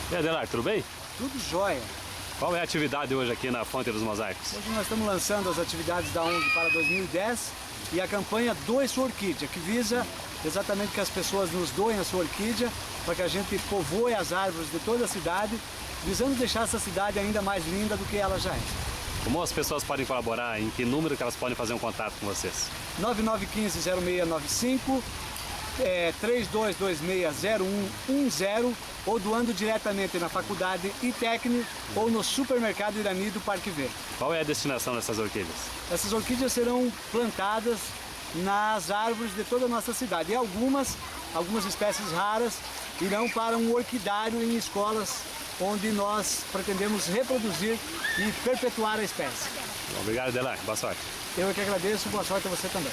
E aí, Adelar, tudo bem? Tudo jóia. Qual é a atividade hoje aqui na Fonte dos Mosaicos? Hoje nós estamos lançando as atividades da ONG para 2010 e a campanha Doe Sua Orquídea, que visa exatamente que as pessoas nos doem a sua orquídea para que a gente povoe as árvores de toda a cidade, visando deixar essa cidade ainda mais linda do que ela já é. Como as pessoas podem colaborar? Em que número que elas podem fazer um contato com vocês? 9915-0695, 3226-0110 ou doando diretamente na Faculdade ITECNI ou no Supermercado Irani do Parque Verde. Qual é a destinação dessas orquídeas? Essas orquídeas serão plantadas nas árvores de toda a nossa cidade e algumas espécies raras irão para um orquidário em escolas onde nós pretendemos reproduzir e perpetuar a espécie. Obrigado, Adelar. Boa sorte. Eu é que agradeço, boa sorte a você também.